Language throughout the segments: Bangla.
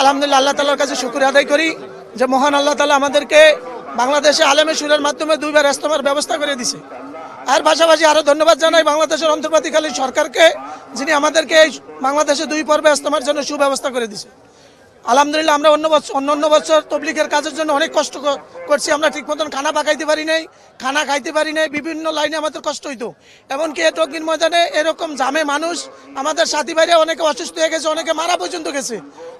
আলহামদুলিল্লাহ আল্লাহ তাআলার কাছে শুকরিয়া আদায় করি যে মহান আল্লাহ তাআলা আমাদেরকে বাংলাদেশে আলেমে সুরের মাধ্যমে 2বার ইজতেমার ব্যবস্থা করে দিয়েছে। আর পাশাপাশি আরও ধন্যবাদ জানাই বাংলাদেশের অন্তর্বর্তীকালীন সরকারকে, যিনি আমাদেরকে এই বাংলাদেশে 2 পর্বে ইজতেমার জন্য সুব্যবস্থা করে দিয়েছে। আলহামদুলিল্লাহ আমরা অন্য বছর তবলিগের কাজের জন্য অনেক কষ্ট করছি। আমরা ঠিক মতন খানা পাকাইতে পারি নাই, খানা খাইতে পারি নাই, বিভিন্ন লাইনে আমাদের কষ্ট হইতো। এমনকি এই টঙ্গীর ময়দানে এরকম জামে মানুষ আমাদের সাথী ভাইরা অনেকে অসুস্থ হয়ে গেছে, অনেকে মারা পর্যন্ত গেছে।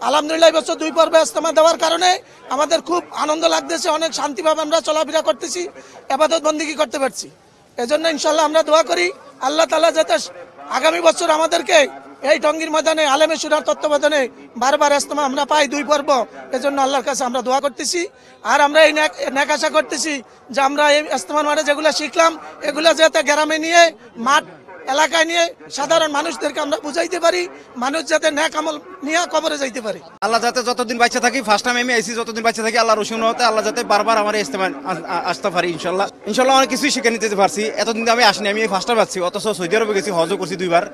আলহামদুলিল্লাহ এই বছর 2 পর্বে ইজতেমা দেওয়ার কারণে আমাদের খুব আনন্দ লাগতেছে, অনেক শান্তিভাবে আমরা চলাফেরা করতেছি, ইবাদত বন্দেগী করতে পারছি। এজন্য ইনশাল্লাহ আমরা দোয়া করি আল্লাহ তাআলা যাতে আগামী বছর আমাদেরকে এই টঙ্গীর ময়দানে আলেমে সুরার তত্ত্বাবধানে বারবার ইজতেমা আমরা পাই 2 পর্ব। এজন্য আল্লাহর কাছে আমরা দোয়া করতেছি। আর আমরা এই নেক আশা করতেছি যে আমরা এই ইজতেমার মাঠে যেগুলো শিখলাম এগুলো যাতে গ্রামে নিয়ে মাঠ এলাকায় নিয়ে সাধারণ মানুষদেরকে আমরা বুঝাইতে পারি, মানুষ যাতে নেক আমল নিয়ে কবরে যাইতে পারে। আল্লাহ যাতে যতদিন বাঁচা থাকি, ফার্স্ট টাইম আমি আইসি, যতদিন বাঁচা থাকি আল্লাহ রসুন হতে আল্লাহ যাতে বারবার আমার ইজতেমায় আসতে পারি। ইনশাল্লাহ অনেক কিছুই শিখে নিতে পারছি। এতদিন আমি আসিনি, আমি ফার্স্ট টাইম আসছি। অথচ সৌদি আরবে গেছি, হজও করছি 2বার,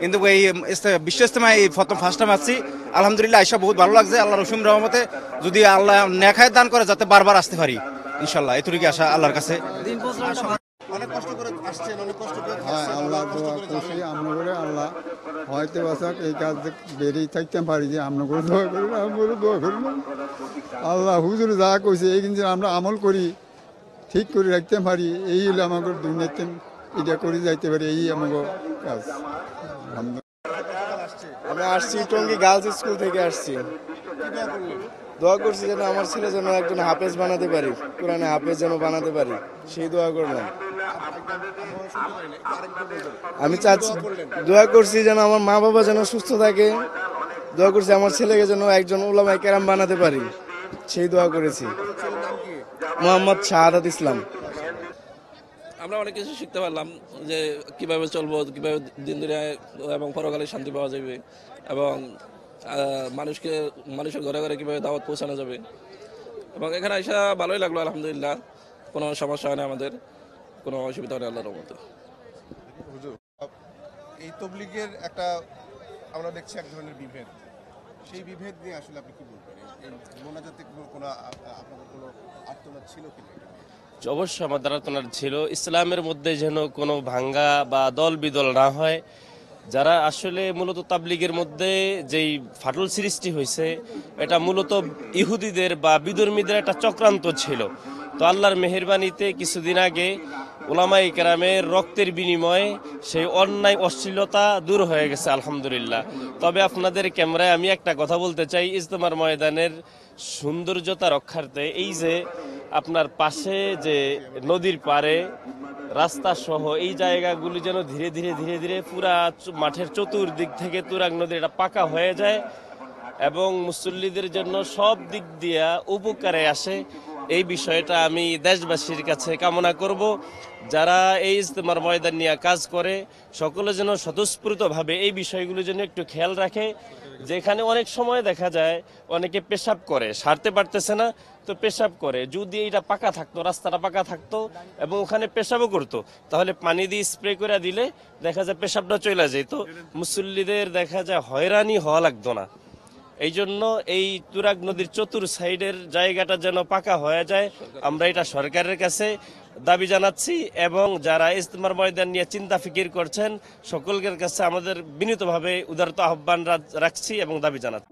কিন্তু এই বিশ্ব ইজতেমায় এই প্রথম ফার্স্ট টাইম আসছি। আলহামদুলিল্লাহ আইসা বহুত ভালো লাগছে। আল্লাহ রসুন রহমতে যদি আল্লাহ নেখায় দান করে যাতে বারবার আসতে পারি ইনশাল্লাহ, এটুকুই আশা আল্লাহর কাছে। অনেক কষ্ট করে আসছেন, অনেক কষ্ট করে আল্লাহ দোয়া করছি আমরা করে আল্লাহ হয়তো বাসাক এই কাজ বেরিয়ে থাকতে পারি যে আমরা করে দোয়া করি না, আমরা দোয়া করি না। আল্লাহ হুজুর যা কইছে এই কিন্তু আমরা আমল করি, ঠিক করে রাখতে পারি, এই হলো আমাদের দুনিয়াতে এটা করে যাইতে পারি, এই আমাদের কাজ। আমি আসছি টঙ্গী গার্লস স্কুল থেকে আসছি। দোয়া করছি যেন আমার ছেলে যেন একজন হাফেজ বানাতে পারি, কোরআনে হাফেজ যেন বানাতে পারি, সেই দোয়া করলাম। আমি চাচ্ছি, দোয়া করছি যেন আমার মা বাবা যেন সুস্থ থাকে, দোয়া করছি আমার ছেলেকে যেন একজন উলামায়ে কেরাম বানাতে পারি, সেই দোয়া করেছি। মোহাম্মদ শাহাদাত ইসলাম। আমরা অনেক কিছু শিখতে পারলাম যে কিভাবে চলবো, কিভাবে দিন দুনিয়ায় এবং পরকালে শান্তি পাওয়া যাবে, এবং মানুষের ঘরে ঘরে কীভাবে দাওয়াত পৌঁছানো যাবে। এবং এখানে এসে ভালোই লাগলো আলহামদুলিল্লাহ, কোনো সমস্যা হয় না, আমাদের কোনো অসুবিধা হয় না আল্লাহর রহমতে। এই তবলিগের একটা আমরা দেখছি এক ধরনের বিভেদ, সেই বিভেদ নিয়ে আসলে আপনি কি বলবেন? এই মোনাজাতে কোনো আপনাদের কোনো আত্মনাদ ছিল কিনা? অবশ্যই আমাদের আত্মনাদ ছিল। ইসলামের মধ্যে যেন কোনো ভাঙ্গা বা দল বিদল না হয়। যারা আসলে মূলত তাবলিগের মধ্যে যেই ফাটল সৃষ্টি হয়েছে, এটা মূলত ইহুদিদের বা বিধর্মীদের একটা চক্রান্ত ছিল। তো আল্লাহর মেহেরবানিতে কিছুদিন আগে উলামায়ে কেরামের রক্তের বিনিময়ে সেই অন্যায় অশ্লীলতা দূর হয়ে গেছে আলহামদুলিল্লাহ। তবে আপনাদের ক্যামেরায় আমি একটা কথা বলতে চাই, ইজতেমার ময়দানের সৌন্দর্যতা রক্ষার্থে এই যে আপনার পাশে যে নদীর পাড়ে রাস্তা সহ এই জায়গাগুলি যেন ধীরে ধীরে ধীরে ধীরে পুরা মাঠের চতুর্দিক থেকে তুরাগ নদী এটা পাকা হয়ে যায় এবং মুসল্লিদের জন্য সব দিক দিয়া উপকারে আসে। এই বিষয়টা আমি দেশবাসীর কাছে কামনা করব। যারা এই ইজতেমার ময়দান নিয়ে কাজ করে সকলে যেন স্বতঃস্ফূর্তভাবে এই বিষয়গুলো যেন একটু খেয়াল রাখে। যেখানে অনেক সময় দেখা যায় অনেকে পেশাব করে, সারতে পারতেছে না, তো পেশাব করে। যদি এইটা পাকা থাকতো, রাস্তাটা পাকা থাকতো এবং ওখানে পেশাবও করতো, তাহলে পানি দিয়ে স্প্রে করে দিলে দেখা যায় পেশাবটা চলে যায়, তো মুসল্লিদের দেখা যায় হয়রানি হওয়া লাগতো না। এই জন্য এই তুরাগ নদীর চতুর সাইডের জায়গাটা যেন পাকা হয়ে যায়, আমরা এটা সরকারের কাছে দাবি জানাচ্ছি। এবং যারা ইজতেমার ময়দান নিয়ে চিন্তা ফিকির করছেন সকলের কাছে আমাদের বিনীতভাবে উদারত আহ্বান রাখছি এবং দাবি জানাচ্ছি।